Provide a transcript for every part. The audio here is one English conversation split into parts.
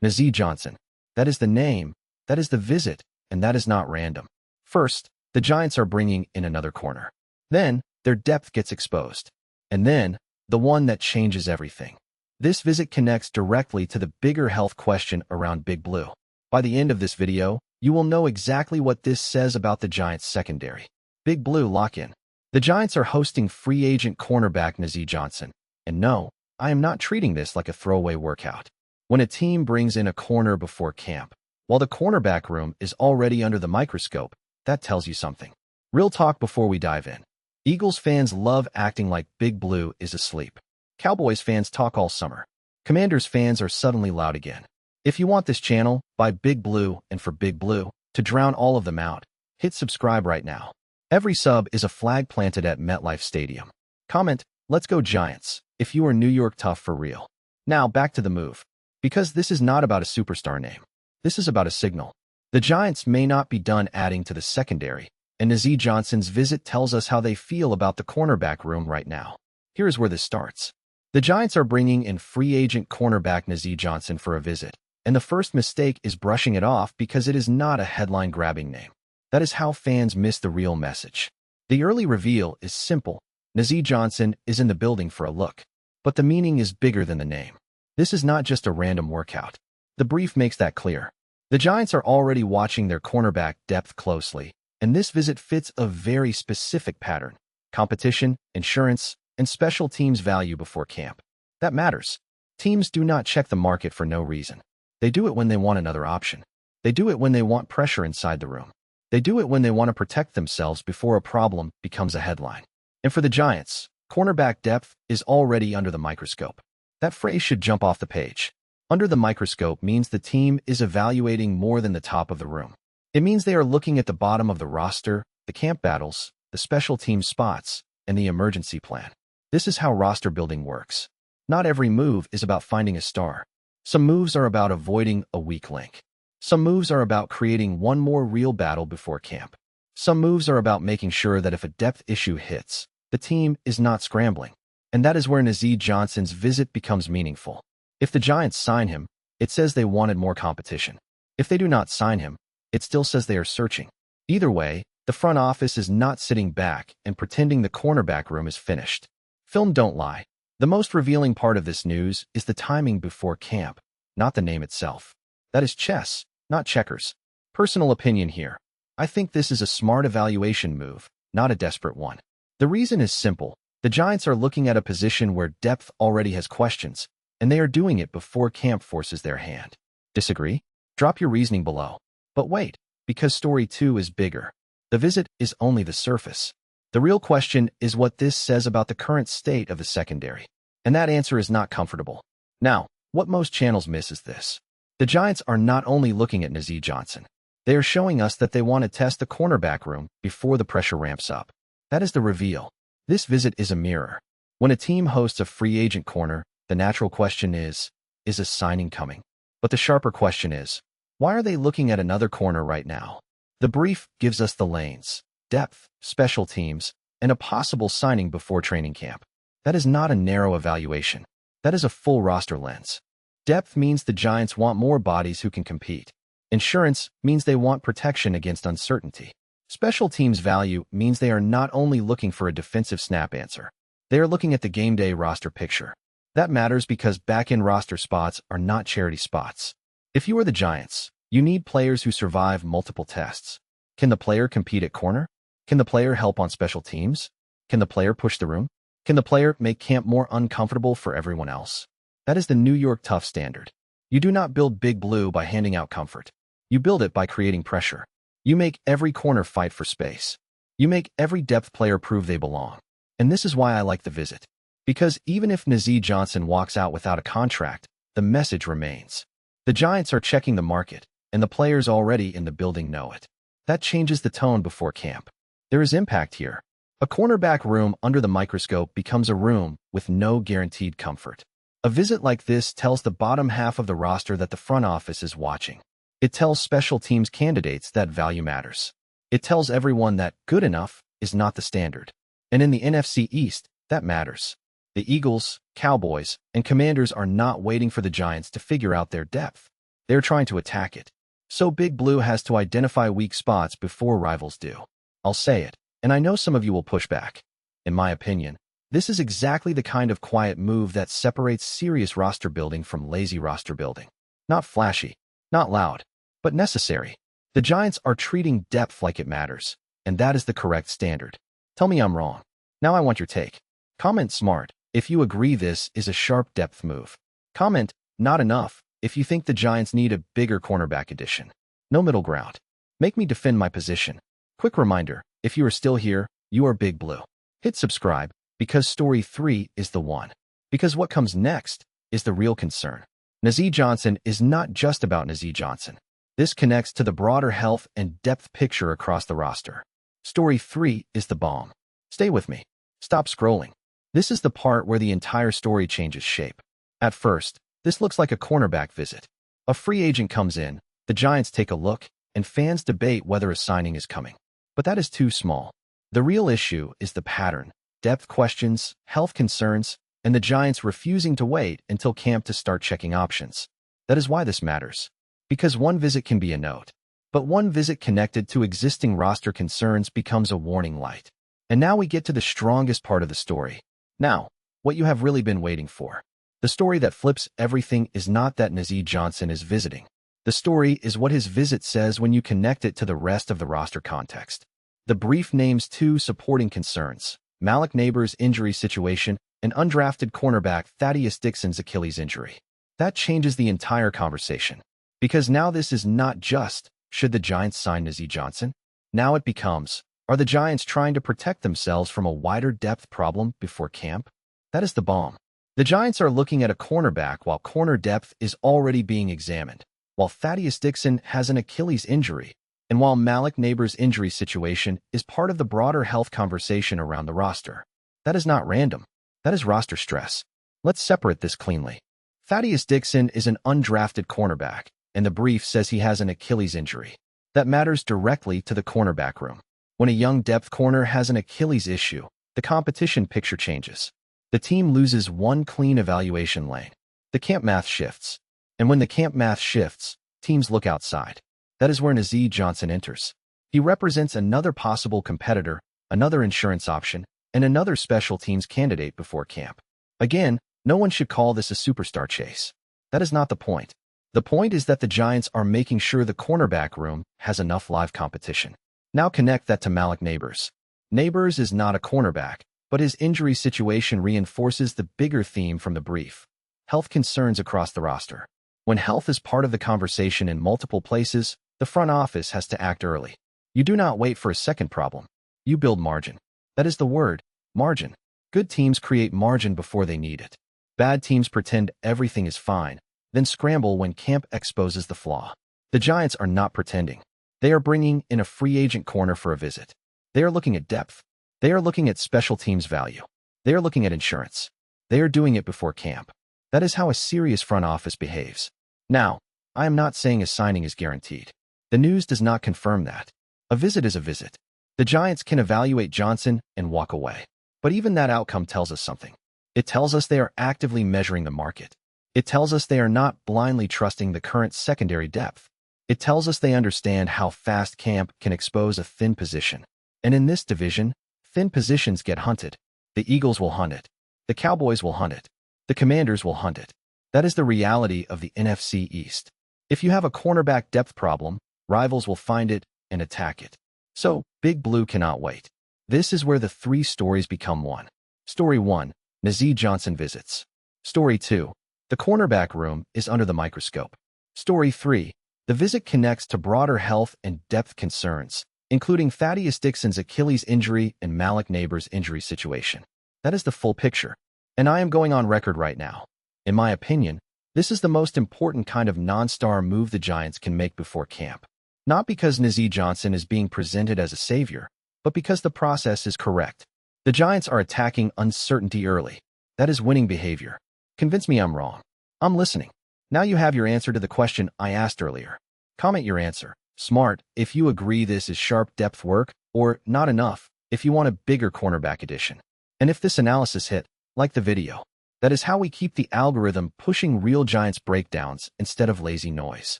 Nazeeh Johnson. That is the name, that is the visit, and that is not random. First, the Giants are bringing in another corner. Then, their depth gets exposed. And then, the one that changes everything. This visit connects directly to the bigger health question around Big Blue. By the end of this video, you will know exactly what this says about the Giants' secondary. Big Blue lock-in. The Giants are hosting free agent cornerback Nazeeh Johnson. And no, I am not treating this like a throwaway workout. When a team brings in a corner before camp, while the cornerback room is already under the microscope, that tells you something. Real talk before we dive in. Eagles fans love acting like Big Blue is asleep. Cowboys fans talk all summer. Commanders fans are suddenly loud again. If you want this channel, by Big Blue and for Big Blue, to drown all of them out, hit subscribe right now. Every sub is a flag planted at MetLife Stadium. Comment, "Let's go Giants," if you are New York tough for real. Now back to the move. Because this is not about a superstar name. This is about a signal. The Giants may not be done adding to the secondary, and Nazeeh Johnson's visit tells us how they feel about the cornerback room right now. Here is where this starts. The Giants are bringing in free agent cornerback Nazeeh Johnson for a visit, and the first mistake is brushing it off because it is not a headline-grabbing name. That is how fans miss the real message. The early reveal is simple. Nazeeh Johnson is in the building for a look, but the meaning is bigger than the name. This is not just a random workout. The brief makes that clear. The Giants are already watching their cornerback depth closely, and this visit fits a very specific pattern: competition, insurance, and special teams value before camp. That matters. Teams do not check the market for no reason. They do it when they want another option. They do it when they want pressure inside the room. They do it when they want to protect themselves before a problem becomes a headline. And for the Giants, cornerback depth is already under the microscope. That phrase should jump off the page. Under the microscope means the team is evaluating more than the top of the room. It means they are looking at the bottom of the roster, the camp battles, the special team spots, and the emergency plan. This is how roster building works. Not every move is about finding a star. Some moves are about avoiding a weak link. Some moves are about creating one more real battle before camp. Some moves are about making sure that if a depth issue hits, the team is not scrambling. And that is where Nazeeh Johnson's visit becomes meaningful. If the Giants sign him, it says they wanted more competition. If they do not sign him, it still says they are searching. Either way, the front office is not sitting back and pretending the cornerback room is finished. Film don't lie. The most revealing part of this news is the timing before camp, not the name itself. That is chess, not checkers. Personal opinion here. I think this is a smart evaluation move, not a desperate one. The reason is simple. The Giants are looking at a position where depth already has questions, and they are doing it before camp forces their hand. Disagree? Drop your reasoning below. But wait, because story 2 is bigger. The visit is only the surface. The real question is what this says about the current state of the secondary. And that answer is not comfortable. Now, what most channels miss is this. The Giants are not only looking at Nazeeh Johnson. They are showing us that they want to test the cornerback room before the pressure ramps up. That is the reveal. This visit is a mirror. When a team hosts a free agent corner, the natural question is a signing coming? But the sharper question is, why are they looking at another corner right now? The brief gives us the lanes, depth, special teams, and a possible signing before training camp. That is not a narrow evaluation. That is a full roster lens. Depth means the Giants want more bodies who can compete. Insurance means they want protection against uncertainty. Special teams value means they are not only looking for a defensive snap answer. They are looking at the game day roster picture. That matters because back-end roster spots are not charity spots. If you are the Giants, you need players who survive multiple tests. Can the player compete at corner? Can the player help on special teams? Can the player push the room? Can the player make camp more uncomfortable for everyone else? That is the New York tough standard. You do not build Big Blue by handing out comfort. You build it by creating pressure. You make every corner fight for space. You make every depth player prove they belong. And this is why I like the visit. Because even if Nazeeh Johnson walks out without a contract, the message remains. The Giants are checking the market, and the players already in the building know it. That changes the tone before camp. There is impact here. A cornerback room under the microscope becomes a room with no guaranteed comfort. A visit like this tells the bottom half of the roster that the front office is watching. It tells special teams candidates that value matters. It tells everyone that good enough is not the standard. And in the NFC East, that matters. The Eagles, Cowboys, and Commanders are not waiting for the Giants to figure out their depth. They're trying to attack it. So Big Blue has to identify weak spots before rivals do. I'll say it, and I know some of you will push back. In my opinion, this is exactly the kind of quiet move that separates serious roster building from lazy roster building. Not flashy, not loud, but necessary. The Giants are treating depth like it matters, and that is the correct standard. Tell me I'm wrong. Now I want your take. Comment smart if you agree this is a sharp depth move. Comment not enough if you think the Giants need a bigger cornerback addition. No middle ground. Make me defend my position. Quick reminder, if you are still here, you are Big Blue. Hit subscribe, because story 3 is the one. Because what comes next is the real concern. Nazeeh Johnson is not just about Nazeeh Johnson. This connects to the broader health and depth picture across the roster. Story 3 is the bomb. Stay with me. Stop scrolling. This is the part where the entire story changes shape. At first, this looks like a cornerback visit. A free agent comes in, the Giants take a look, and fans debate whether a signing is coming. But that is too small. The real issue is the pattern, depth questions, health concerns, and the Giants refusing to wait until camp to start checking options. That is why this matters. Because one visit can be a note, but one visit connected to existing roster concerns becomes a warning light. And now we get to the strongest part of the story. Now, what you have really been waiting for. The story that flips everything is not that Nazeeh Johnson is visiting. The story is what his visit says when you connect it to the rest of the roster context. The brief names two supporting concerns: Malik Neighbors' injury situation and undrafted cornerback Thaddeus Dixon's Achilles injury. That changes the entire conversation. Because now this is not just, should the Giants sign Nazeeh Johnson? Now it becomes, are the Giants trying to protect themselves from a wider depth problem before camp? That is the bomb. The Giants are looking at a cornerback while corner depth is already being examined, while Thaddeus Dixon has an Achilles injury, and while Malik Neighbors' injury situation is part of the broader health conversation around the roster. That is not random. That is roster stress. Let's separate this cleanly. Thaddeus Dixon is an undrafted cornerback, and the brief says he has an Achilles injury. That matters directly to the cornerback room. When a young depth corner has an Achilles issue, the competition picture changes. The team loses one clean evaluation lane. The camp math shifts. And when the camp math shifts, teams look outside. That is where Nazeeh Johnson enters. He represents another possible competitor, another insurance option, and another special teams candidate before camp. Again, no one should call this a superstar chase. That is not the point. The point is that the Giants are making sure the cornerback room has enough live competition. Now connect that to Malik Neighbors. Neighbors is not a cornerback, but his injury situation reinforces the bigger theme from the brief: health concerns across the roster. When health is part of the conversation in multiple places, the front office has to act early. You do not wait for a second problem. You build margin. That is the word, margin. Good teams create margin before they need it. Bad teams pretend everything is fine, then scramble when camp exposes the flaw. The Giants are not pretending. They are bringing in a free agent corner for a visit. They are looking at depth. They are looking at special teams value. They are looking at insurance. They are doing it before camp. That is how a serious front office behaves. Now, I am not saying a signing is guaranteed. The news does not confirm that. A visit is a visit. The Giants can evaluate Johnson and walk away. But even that outcome tells us something. It tells us they are actively measuring the market. It tells us they are not blindly trusting the current secondary depth. It tells us they understand how fast camp can expose a thin position. And in this division, thin positions get hunted. The Eagles will hunt it. The Cowboys will hunt it. The Commanders will hunt it. That is the reality of the NFC East. If you have a cornerback depth problem, rivals will find it and attack it. So, Big Blue cannot wait. This is where the three stories become one. Story 1, Nazeeh Johnson visits. Story 2, the cornerback room is under the microscope. Story 3, the visit connects to broader health and depth concerns, including Thaddeus Dixon's Achilles injury and Malik Neighbors' injury situation. That is the full picture. And I am going on record right now. In my opinion, this is the most important kind of non-star move the Giants can make before camp. Not because Nazeeh Johnson is being presented as a savior, but because the process is correct. The Giants are attacking uncertainty early. That is winning behavior. Convince me I'm wrong. I'm listening. Now you have your answer to the question I asked earlier. Comment your answer. Smart if you agree this is sharp depth work, or not enough if you want a bigger cornerback addition. And if this analysis hit, like the video. That is how we keep the algorithm pushing real Giants breakdowns instead of lazy noise.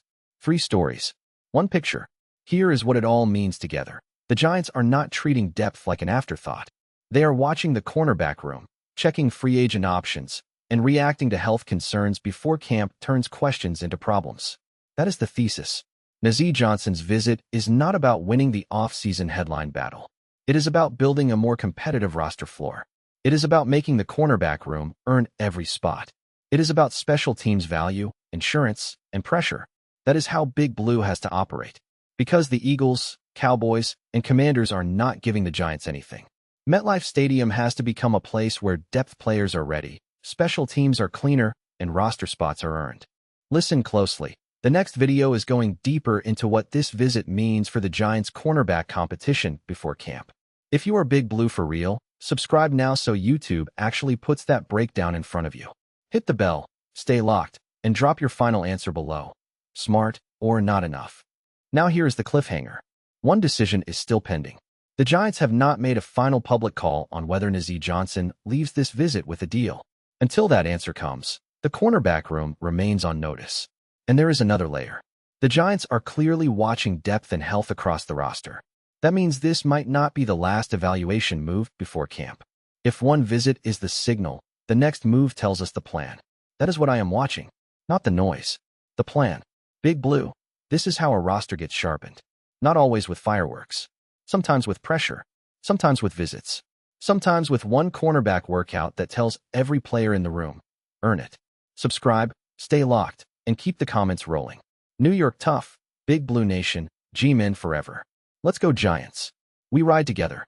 3 stories. 1 picture. Here is what it all means together. The Giants are not treating depth like an afterthought. They are watching the cornerback room, checking free agent options, and reacting to health concerns before camp turns questions into problems. That is the thesis. Nazeeh Johnson's visit is not about winning the off-season headline battle. It is about building a more competitive roster floor. It is about making the cornerback room earn every spot. It is about special teams value, insurance, and pressure. That is how Big Blue has to operate. Because the Eagles, Cowboys, and Commanders are not giving the Giants anything. MetLife Stadium has to become a place where depth players are ready, special teams are cleaner, and roster spots are earned. Listen closely. The next video is going deeper into what this visit means for the Giants' cornerback competition before camp. If you are Big Blue for real, subscribe now so YouTube actually puts that breakdown in front of you. Hit the bell, stay locked, and drop your final answer below. Smart or not enough? Now here is the cliffhanger. One decision is still pending. The Giants have not made a final public call on whether Nazeeh Johnson leaves this visit with a deal. Until that answer comes, the cornerback room remains on notice. And there is another layer. The Giants are clearly watching depth and health across the roster. That means this might not be the last evaluation move before camp. If one visit is the signal, the next move tells us the plan. That is what I am watching, not the noise. The plan. Big Blue. This is how a roster gets sharpened. Not always with fireworks. Sometimes with pressure. Sometimes with visits. Sometimes with one cornerback workout that tells every player in the room. Earn it. Subscribe, stay locked, and keep the comments rolling. New York tough, Big Blue Nation, G-Men forever. Let's go Giants. We ride together.